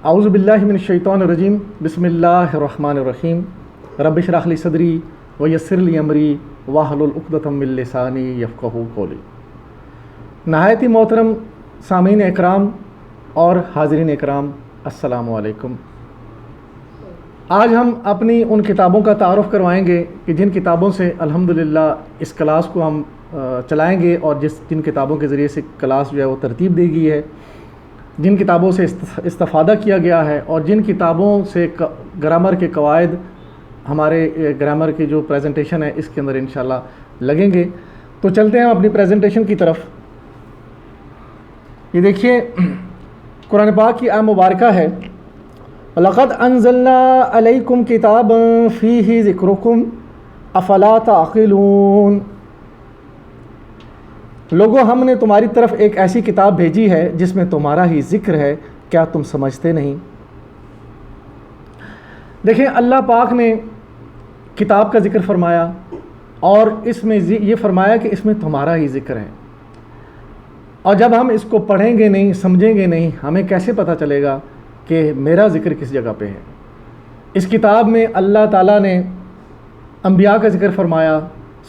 اعوذ باللہ من الشیطان الرجیم بسم اللہ الرحمن الرحیم رب اشرح لی صدری ویسر لی امری واحلل عقدۃ من لسانی یفقہوا قولی۔ نہایت ہی محترم سامعین اکرام اور حاضرین اکرام، السلام علیکم۔ آج ہم اپنی ان کتابوں کا تعارف کروائیں گے کہ جن کتابوں سے الحمدللہ اس کلاس کو ہم چلائیں گے، اور جن کتابوں کے ذریعے سے کلاس جو ہے وہ ترتیب دی گئی ہے، جن کتابوں سے استفادہ کیا گیا ہے، اور جن کتابوں سے گرامر کے قواعد، ہمارے گرامر کی جو پریزنٹیشن ہے اس کے اندر انشاءاللہ لگیں گے۔ تو چلتے ہیں اپنی پریزنٹیشن کی طرف۔ یہ دیکھیے قرآن پاک کی آیت مبارکہ ہے، لَقَدْ أَنزَلْنَا عَلَيْكُمْ كِتَابًا فِيهِ ذِكْرُكُمْ أَفَلَا تَعْقِلُونَ۔ لوگوں، ہم نے تمہاری طرف ایک ایسی کتاب بھیجی ہے جس میں تمہارا ہی ذکر ہے، کیا تم سمجھتے نہیں؟ دیکھیں، اللہ پاک نے کتاب کا ذکر فرمایا اور اس میں یہ فرمایا کہ اس میں تمہارا ہی ذکر ہے، اور جب ہم اس کو پڑھیں گے نہیں، سمجھیں گے نہیں، ہمیں کیسے پتہ چلے گا کہ میرا ذکر کس جگہ پہ ہے؟ اس کتاب میں اللہ تعالیٰ نے انبیاء کا ذکر فرمایا،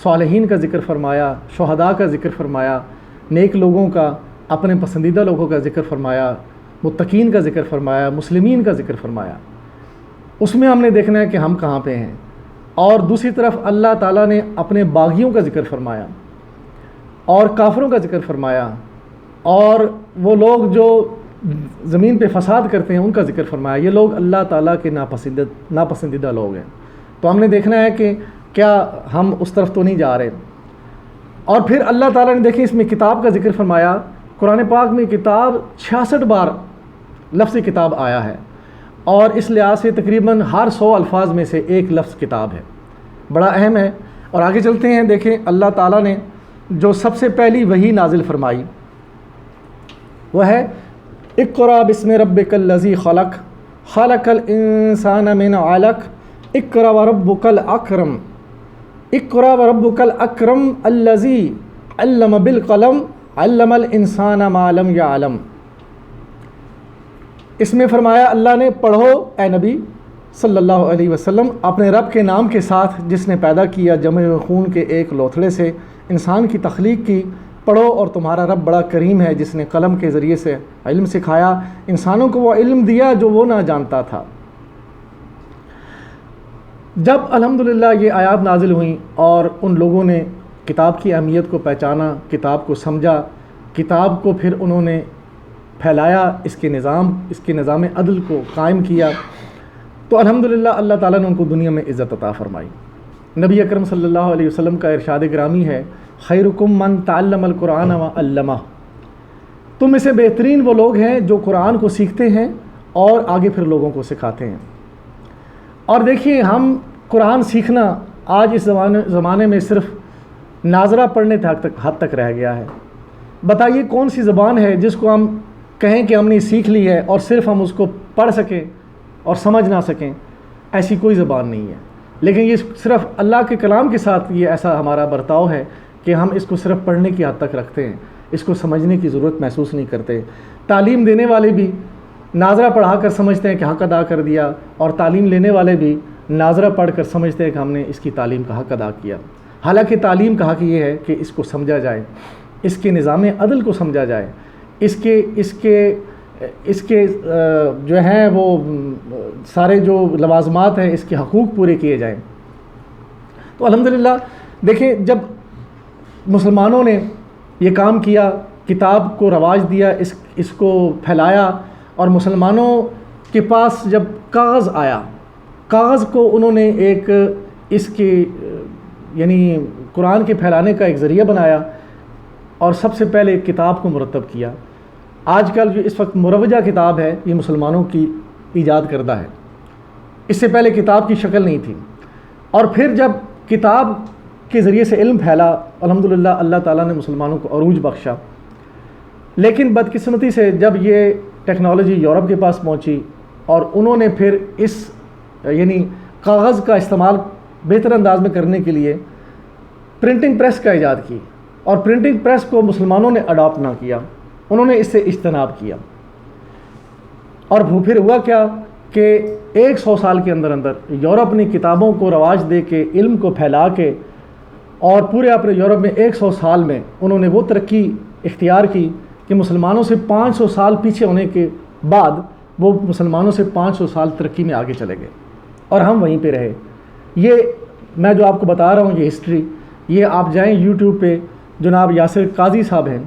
صالحین کا ذکر فرمایا، شہداء کا ذکر فرمایا، نیک لوگوں کا، اپنے پسندیدہ لوگوں کا ذکر فرمایا، متقین کا ذکر فرمایا، مسلمین کا ذکر فرمایا۔ اس میں ہم نے دیکھنا ہے کہ ہم کہاں پہ ہیں۔ اور دوسری طرف اللہ تعالیٰ نے اپنے باغیوں کا ذکر فرمایا اور کافروں کا ذکر فرمایا، اور وہ لوگ جو زمین پہ فساد کرتے ہیں ان کا ذکر فرمایا۔ یہ لوگ اللہ تعالیٰ کے ناپسندیدہ لوگ ہیں۔ تو ہم نے دیکھنا ہے کہ کیا ہم اس طرف تو نہیں جا رہے۔ اور پھر اللہ تعالیٰ نے دیکھیں اس میں کتاب کا ذکر فرمایا۔ قرآن پاک میں کتاب 66 بار لفظ کتاب آیا ہے، اور اس لحاظ سے تقریباً ہر 100 الفاظ میں سے ایک لفظ کتاب ہے، بڑا اہم ہے۔ اور آگے چلتے ہیں، دیکھیں اللہ تعالیٰ نے جو سب سے پہلی وحی نازل فرمائی وہ ہے اقرأ بسم ربک الذی خلق خلق الانسان من علق اقرأ وربک الاکرم اقرأ وربک الاکرم الذی علم بالقلم علم الانسان ما لم یعلم۔ اس میں فرمایا اللہ نے، پڑھو اے نبی صلی اللہ علیہ وسلم اپنے رب کے نام کے ساتھ جس نے پیدا کیا جمع خون کے ایک لوتھڑے سے انسان کی تخلیق کی۔ پڑھو، اور تمہارا رب بڑا کریم ہے جس نے قلم کے ذریعے سے علم سکھایا، انسانوں کو وہ علم دیا جو وہ نہ جانتا تھا۔ جب الحمدللہ یہ آیات نازل ہوئیں اور ان لوگوں نے کتاب کی اہمیت کو پہچانا، کتاب کو سمجھا، کتاب کو پھر انہوں نے پھیلایا، اس کے نظام عدل کو قائم کیا، تو الحمدللہ اللہ تعالیٰ نے ان کو دنیا میں عزت عطا فرمائی۔ نبی اکرم صلی اللہ علیہ وسلم کا ارشاد گرامی ہے، خیرکم من تعلم القرآن وعلمہ۔ تم میں سے بہترین وہ لوگ ہیں جو قرآن کو سیکھتے ہیں اور آگے پھر لوگوں کو سکھاتے ہیں۔ اور دیکھیے، ہم قرآن سیکھنا آج اس زمانے میں صرف ناظرہ پڑھنے حد تک رہ گیا ہے۔ بتائیے کون سی زبان ہے جس کو ہم کہیں کہ ہم نے سیکھ لی ہے اور صرف ہم اس کو پڑھ سکیں اور سمجھ نہ سکیں؟ ایسی کوئی زبان نہیں ہے۔ لیکن یہ صرف اللہ کے کلام کے ساتھ یہ ایسا ہمارا برتاؤ ہے کہ ہم اس کو صرف پڑھنے کی حد تک رکھتے ہیں، اس کو سمجھنے کی ضرورت محسوس نہیں کرتے۔ تعلیم دینے والے بھی ناظرہ پڑھا کر سمجھتے ہیں کہ حق ادا کر دیا، اور تعلیم لینے والے بھی ناظرہ پڑھ کر سمجھتے ہیں کہ ہم نے اس کی تعلیم کا حق ادا کیا۔ حالانکہ تعلیم کا حق یہ ہے کہ اس کو سمجھا جائے، اس کے نظام عدل کو سمجھا جائے، اس کے جو ہیں وہ سارے جو لوازمات ہیں اس کے حقوق پورے کیے جائیں۔ تو الحمدللہ دیکھیں، جب مسلمانوں نے یہ کام کیا، کتاب کو رواج دیا، اس کو پھیلایا، اور مسلمانوں کے پاس جب کاغذ آیا، کاغذ کو انہوں نے ایک اس کے یعنی قرآن کے پھیلانے کا ایک ذریعہ بنایا، اور سب سے پہلے کتاب کو مرتب کیا۔ آج کل جو اس وقت مروجہ کتاب ہے یہ مسلمانوں کی ایجاد کردہ ہے، اس سے پہلے کتاب کی شکل نہیں تھی۔ اور پھر جب کتاب کے ذریعے سے علم پھیلا، الحمدللہ اللہ تعالیٰ نے مسلمانوں کو عروج بخشا۔ لیکن بدقسمتی سے جب یہ ٹیکنالوجی یورپ کے پاس پہنچی اور انہوں نے پھر اس یعنی کاغذ کا استعمال بہتر انداز میں کرنے کے لیے پرنٹنگ پریس کا ایجاد کی، اور پرنٹنگ پریس کو مسلمانوں نے اڈاپٹ نہ کیا، انہوں نے اس سے اجتناب کیا۔ اور پھر ہوا کیا کہ 100 سال کے اندر یورپ نے کتابوں کو رواج دے کے علم کو پھیلا کے اور پورے اپنے یورپ میں 100 سال میں انہوں نے وہ ترقی اختیار کی کہ مسلمانوں سے 500 سال پیچھے ہونے کے بعد وہ مسلمانوں سے 500 سال ترقی میں آگے چلے گئے اور ہم وہیں پہ رہے۔ یہ میں جو آپ کو بتا رہا ہوں یہ ہسٹری، یہ آپ جائیں یوٹیوب پہ، جناب یاسر قاضی صاحب ہیں،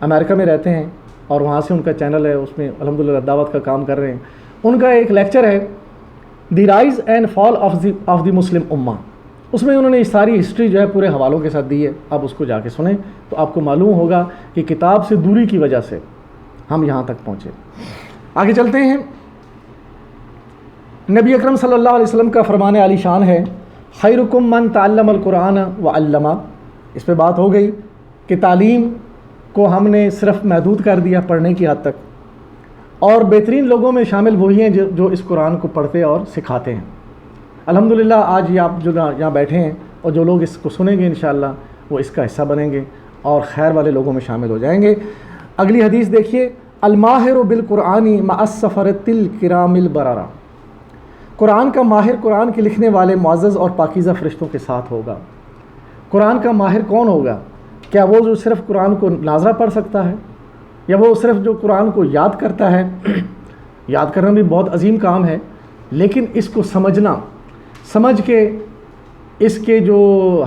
امریکہ میں رہتے ہیں اور وہاں سے ان کا چینل ہے، اس میں الحمدللہ دعوت کا کام کر رہے ہیں۔ ان کا ایک لیکچر ہے the rise and fall of the Muslim امہ، اس میں انہوں نے ساری ہسٹری جو ہے پورے حوالوں کے ساتھ دی ہے، آپ اس کو جا کے سنیں تو آپ کو معلوم ہوگا کہ کتاب سے دوری کی وجہ سے ہم یہاں تک پہنچے۔ آگے چلتے ہیں۔ نبی اکرم صلی اللہ علیہ وسلم کا فرمان عالی شان ہے خیرکم من تعلم القرآن وعلمہ، اس پہ بات ہو گئی کہ تعلیم کو ہم نے صرف محدود کر دیا پڑھنے کی حد تک، اور بہترین لوگوں میں شامل وہی ہیں جو اس قرآن کو پڑھتے اور سکھاتے ہیں۔ الحمدللہ آج یہ آپ جو یہاں بیٹھے ہیں اور جو لوگ اس کو سنیں گے انشاءاللہ وہ اس کا حصہ بنیں گے اور خیر والے لوگوں میں شامل ہو جائیں گے۔ اگلی حدیث دیکھیے، الماہر بالقرآن مع السفرۃ الکرام البررہ، قرآن کا ماہر قرآن کے لکھنے والے معزز اور پاکیزہ فرشتوں کے ساتھ ہوگا۔ قرآن کا ماہر کون ہوگا؟ کیا وہ جو صرف قرآن کو ناظرہ پڑھ سکتا ہے، یا وہ صرف جو قرآن کو یاد کرتا ہے؟ یاد کرنا بھی بہت عظیم کام ہے، لیکن اس کو سمجھ کے اس کے جو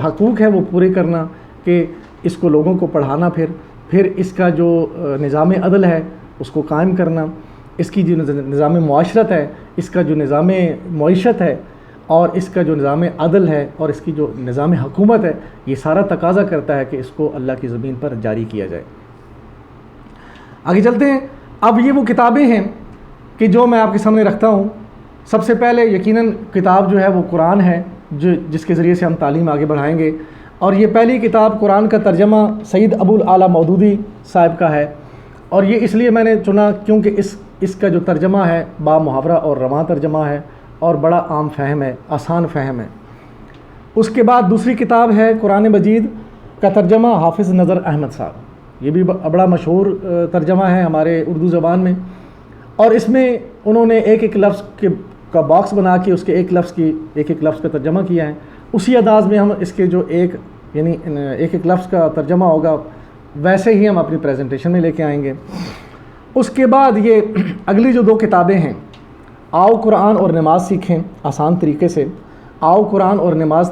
حقوق ہیں وہ پورے کرنا، کہ اس کو لوگوں کو پڑھانا، پھر اس کا جو نظام عدل ہے اس کو قائم کرنا، اس کی جو نظام معاشرت ہے، اس کا جو نظام معیشت ہے، اور اس کا جو نظام عدل ہے، اور اس کی جو نظام حکومت ہے، یہ سارا تقاضا کرتا ہے کہ اس کو اللہ کی زمین پر جاری کیا جائے۔ آگے چلتے ہیں۔ اب یہ وہ کتابیں ہیں کہ جو میں آپ کے سامنے رکھتا ہوں۔ سب سے پہلے یقیناً کتاب جو ہے وہ قرآن ہے، جس کے ذریعے سے ہم تعلیم آگے بڑھائیں گے، اور یہ پہلی کتاب قرآن کا ترجمہ سید ابو الاعلیٰ مودودی صاحب کا ہے، اور یہ اس لیے میں نے چنا کیونکہ اس کا جو ترجمہ ہے با محاورہ اور رواں ترجمہ ہے اور بڑا عام فہم ہے، آسان فہم ہے۔ اس کے بعد دوسری کتاب ہے قرآن مجید کا ترجمہ حافظ نظر احمد صاحب، یہ بھی بڑا مشہور ترجمہ ہے ہمارے اردو زبان میں، اور اس میں انہوں نے ایک ایک لفظ کا باکس بنا کے اس کے ایک ایک لفظ کا ترجمہ کیا ہے۔ اسی انداز میں ہم اس کے جو ایک لفظ کا ترجمہ ہوگا ویسے ہی ہم اپنی پریزنٹیشن میں لے کے آئیں گے۔ اس کے بعد یہ اگلی جو 2 کتابیں ہیں، آؤ قرآن اور نماز سیکھیں آسان طریقے سے، آؤ قرآن اور نماز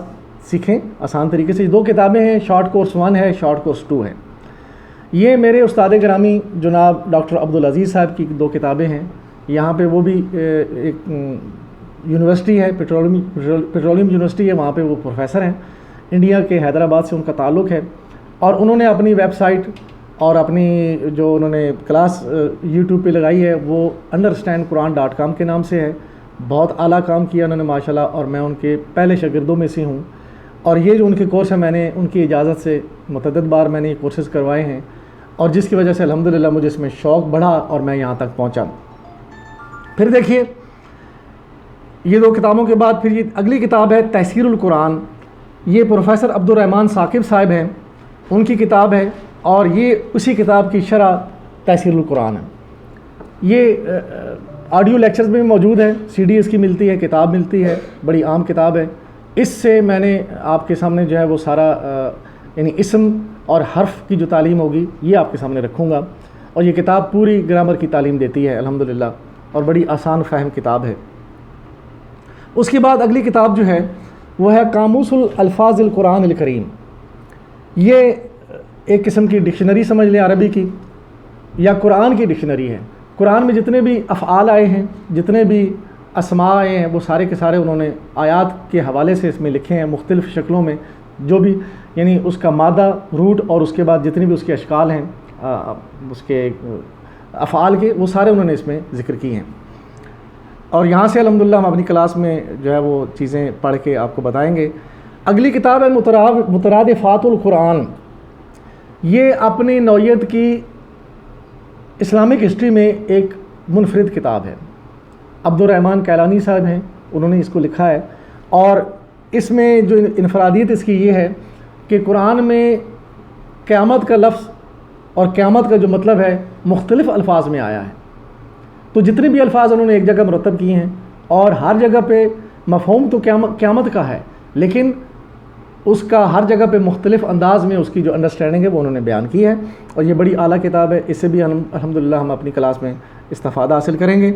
سیکھیں آسان طریقے سے، یہ 2 کتابیں ہیں، شارٹ کورس 1 ہے، شارٹ کورس 2 ہے۔ یہ میرے استاد گرامی جناب ڈاکٹر عبدالعزیز صاحب کی 2 کتابیں ہیں۔ یہاں پہ وہ بھی ایک یونیورسٹی ہے، پیٹرولیم یونیورسٹی ہے، وہاں پہ وہ پروفیسر ہیں، انڈیا کے حیدرآباد سے ان کا تعلق ہے، اور انہوں نے اپنی ویب سائٹ اور اپنی جو انہوں نے کلاس یوٹیوب پہ لگائی ہے وہ understandquran.com کے نام سے ہے۔ بہت اعلیٰ کام کیا انہوں نے ماشاءاللہ، اور میں ان کے پہلے شاگردوں میں سے ہوں، اور یہ جو ان کے کورس ہیں میں نے ان کی اجازت سے متعدد بار میں نے یہ کورسز کروائے ہیں، اور جس کی وجہ سے الحمدللہ مجھے اس میں شوق بڑھا اور میں یہاں تک پہنچا۔ پھر دیکھیے یہ 2 کتابوں کے بعد پھر یہ اگلی کتاب ہے تحصیل القرآن، یہ پروفیسر عبد الرحمن ثاقب صاحب ہیں، ان کی کتاب ہے، اور یہ اسی کتاب کی شرح تحصیل القرآن ہے۔ یہ آڈیو لیکچرز میں موجود ہے، CD اس کی ملتی ہے، کتاب ملتی ہے، بڑی عام کتاب ہے۔ اس سے میں نے آپ کے سامنے جو ہے وہ سارا یعنی اسم اور حرف کی جو تعلیم ہوگی یہ آپ کے سامنے رکھوں گا، اور یہ کتاب پوری گرامر کی تعلیم دیتی ہے الحمدللہ، اور بڑی آسان فہم کتاب ہے۔ اس کے بعد اگلی کتاب جو ہے وہ ہے قاموس الالفاظ القرآن الکریم، یہ ایک قسم کی ڈکشنری سمجھ لیں عربی کی، یا قرآن کی ڈکشنری ہے۔ قرآن میں جتنے بھی افعال آئے ہیں، جتنے بھی اسماء آئے ہیں، وہ سارے کے سارے انہوں نے آیات کے حوالے سے اس میں لکھے ہیں مختلف شکلوں میں، جو بھی یعنی اس کا مادہ روٹ اور اس کے بعد جتنے بھی اس کے اشکال ہیں اس کے افعال کے، وہ سارے انہوں نے اس میں ذکر کی ہیں، اور یہاں سے الحمدللہ ہم اپنی کلاس میں جو ہے وہ چیزیں پڑھ کے آپ کو بتائیں گے۔ اگلی کتاب ہے مترادفات القرآن، یہ اپنی نوعیت کی اسلامک ہسٹری میں ایک منفرد کتاب ہے۔ عبد الرحمن کیلانی صاحب ہیں، انہوں نے اس کو لکھا ہے، اور اس میں جو انفرادیت اس کی یہ ہے کہ قرآن میں قیامت کا لفظ اور قیامت کا جو مطلب ہے مختلف الفاظ میں آیا ہے، تو جتنے بھی الفاظ انہوں نے ایک جگہ مرتب کیے ہیں اور ہر جگہ پہ مفہوم تو قیامت کا ہے، لیکن اس کا ہر جگہ پہ مختلف انداز میں اس کی جو انڈرسٹینڈنگ ہے وہ انہوں نے بیان کی ہے، اور یہ بڑی اعلیٰ کتاب ہے، اس سے بھی الحمدللہ ہم اپنی کلاس میں استفادہ حاصل کریں گے۔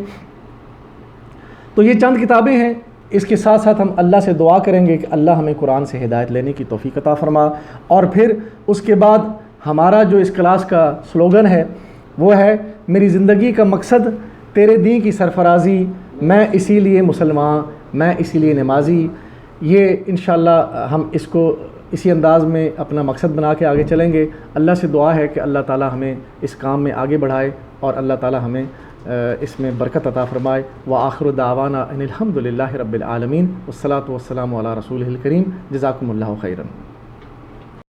تو یہ چند کتابیں ہیں، اس کے ساتھ ساتھ ہم اللہ سے دعا کریں گے کہ اللہ ہمیں قرآن سے ہدایت لینے کی توفیق عطا فرما، اور پھر اس کے بعد ہمارا جو اس کلاس کا سلوگن ہے وہ ہے میری زندگی کا مقصد تیرے دین کی سرفرازی، میں اسی لیے مسلمان، میں اسی لیے نمازی۔ یہ انشاءاللہ ہم اس کو اسی انداز میں اپنا مقصد بنا کے آگے چلیں گے۔ اللہ سے دعا ہے کہ اللہ تعالی ہمیں اس کام میں آگے بڑھائے اور اللہ تعالی ہمیں اس میں برکت عطا فرمائے۔ وآخر دعوانا ان الحمد للہ رب العالمین، والصلاۃ والسلام علی رسولہ الکریم۔ جزاکم اللہ خیرا۔